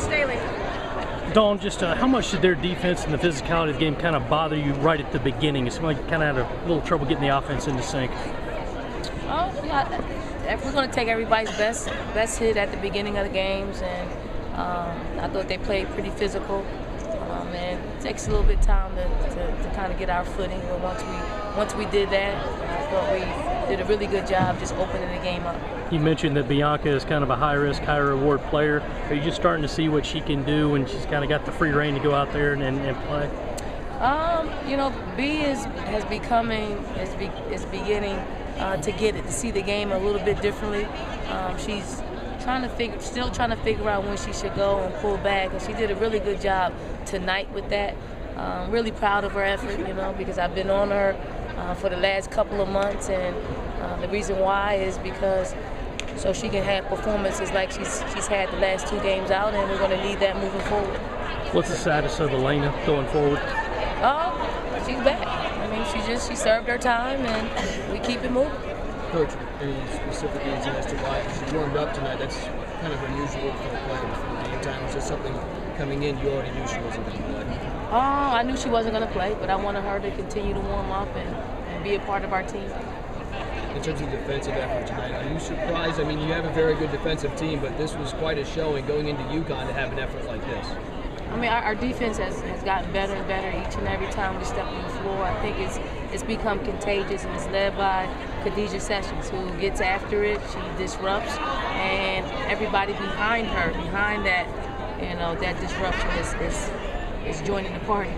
Staley. Dawn, just how much did their defense and the physicality of the game kind of bother you right at the beginning? It seemed like you kind of had a little trouble getting the offense into sync. Oh, yeah, we're going to take everybody's best hit at the beginning of the games, and I thought they played pretty physical. And it takes a little bit of time to kind of get our footing, but once we did that, I thought we did a really good job just opening the game up. You mentioned that Bianca is kind of a high-risk, high-reward player. Are you just starting to see what she can do when she's kind of got the free reign to go out there and play? You know, B is beginning to get it, to see the game a little bit differently. She's still trying to figure out when she should go and pull back, and she did a really good job tonight with that. Really proud of her effort, you know, because I've been on her for the last couple of months, and the reason why is because so she can have performances like she's had the last 2 games out, and we're going to need that moving forward. What's the status of Elena going forward? She's back. I mean, she served her time, and we keep it moving. Coach, any specific answer as to why she warmed up tonight? That's kind of unusual for a player before game time. Was there something coming in you already knew she wasn't going to play? I knew she wasn't going to play, but I wanted her to continue to warm up and be a part of our team. In terms of defensive effort tonight, are you surprised? I mean, you have a very good defensive team, but this was quite a showing going into UConn to have an effort like this. I mean, our defense has gotten better and better each and every time we step on the floor. I think it's become contagious, and it's led by Khadijah Sessions, who gets after it. She disrupts, and everybody behind her, behind that, you know, that disruption is joining the party.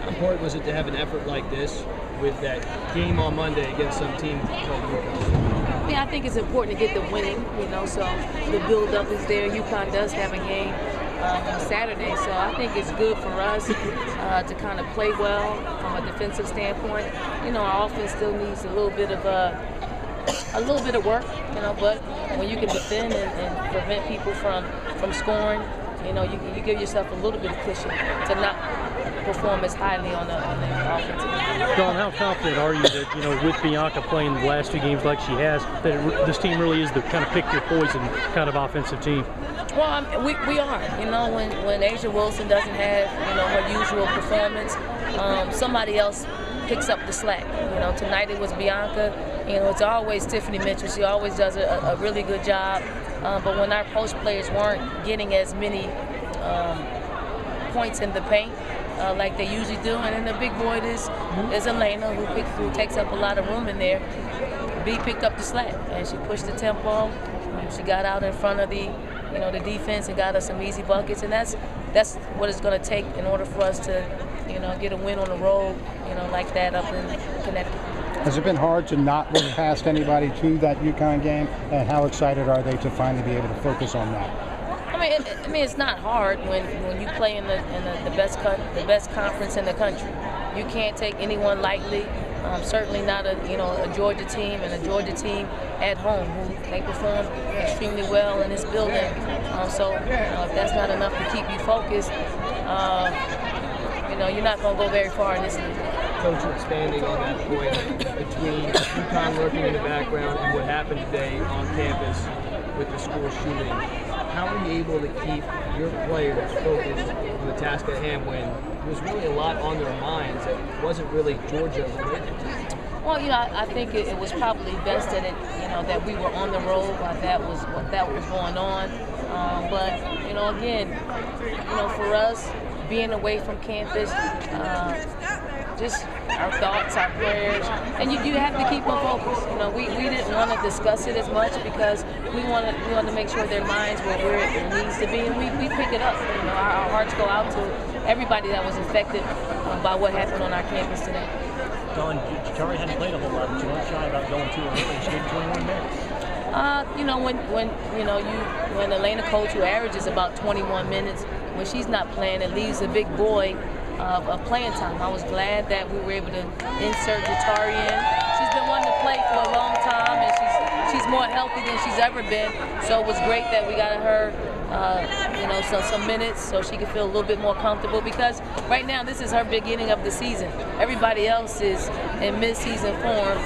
How important was it to have an effort like this with that game on Monday against some team called UConn? I mean, I think it's important to get the winning, you know, so the build-up is there. UConn does have a game on Saturday, so I think it's good for us to kind of play well from a defensive standpoint. You know, our offense still needs a little bit of work, you know, but when you can defend and prevent people from scoring, you know, you give yourself a little bit of cushion to not perform as highly on the offensive end. Dawn, how confident are you that, you know, with Bianca playing the last 2 games like she has, that this team really is the kind of pick your poison kind of offensive team? Well, we are. You know, when Asia Wilson doesn't have, you know, her usual performance, somebody else picks up the slack. You know, tonight it was Bianca. You know, it's always Tiffany Mitchell. She always does a really good job. But when our post players weren't getting as many points in the paint like they usually do, and then the big boy is Elena, who takes up a lot of room in there. B picked up the slack, and she pushed the tempo. She got out in front of the defense and got us some easy buckets, and that's what it's going to take in order for us to, you know, get a win on the road, you know, like that up in Connecticut. Has it been hard to not look past anybody to that UConn game, and how excited are they to finally be able to focus on that? I mean, it's not hard when you play in the best conference in the country. You can't take anyone lightly. Certainly not a Georgia team, and a Georgia team at home who they perform extremely well in this building. So if that's not enough to keep you focused, you know, you're not going to go very far in this league. Coach, expanding on that point between UConn lurking in the background and what happened today on campus with the school shooting, how are you able to keep your players focused on the task at hand when there's really a lot on their minds that wasn't really Georgia related to? Well, you know, I think it was probably best that we were on the road while that was going on. But you know, again, you know, for us being away from campus, just our thoughts, our prayers, and you have to keep them focused. You know, we didn't want to discuss it as much because we wanted to make sure their minds were where it needs to be, and we pick it up. You know, our hearts go out to everybody that was affected by what happened on our campus today. Dawn, Jari hadn't played a whole lot, but you weren't shy about going too early. She did 21 minutes. You know, when Elena Coach, who averages about 21 minutes, when she's not playing, it leaves a big void of playing time. I was glad that we were able to insert Jatari in. She's been wanting to play for a long time, and she's more healthy than she's ever been. So it was great that we got her, some minutes so she could feel a little bit more comfortable, because right now this is her beginning of the season. Everybody else is in mid-season form.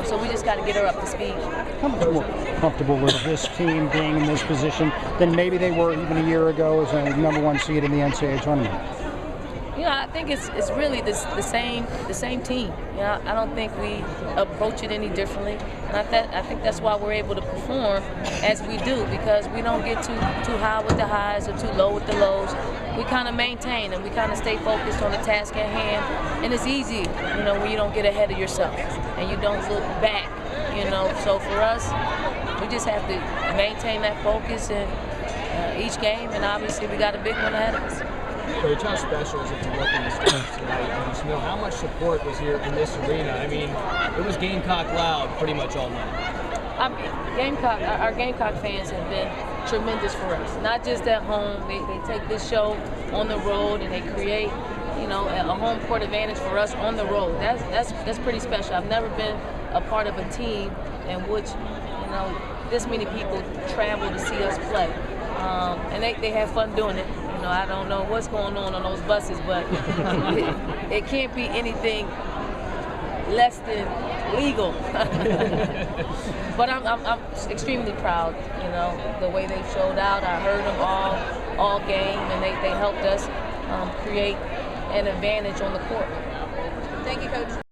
So we just got to get her up to speed. How much more comfortable with this team being in this position than maybe they were even a year ago as a #1 seed in the NCAA tournament? You know, I think it's really the same team. You know, I don't think we approach it any differently, and I think that's why we're able to perform as we do, because we don't get too high with the highs or too low with the lows. We kind of maintain and we kind of stay focused on the task at hand, and it's easy, you know, when you don't get ahead of yourself and you don't look back. You know, so for us, we just have to maintain that focus in each game, and obviously we got a big one ahead of us. Coach, how special is it to work in the States tonight? And just know how much support was here in this arena. I mean, it was Gamecock loud pretty much all night. Our Gamecock fans have been tremendous for us. Not just at home, they take this show on the road and they create, you know, a home court advantage for us on the road. That's pretty special. I've never been a part of a team in which, you know, this many people travel to see us play, and they have fun doing it. You know, I don't know what's going on those buses, but it can't be anything less than legal. But I'm extremely proud, you know, the way they showed out. I heard them all game, and they helped us create an advantage on the court. Thank you, Coach.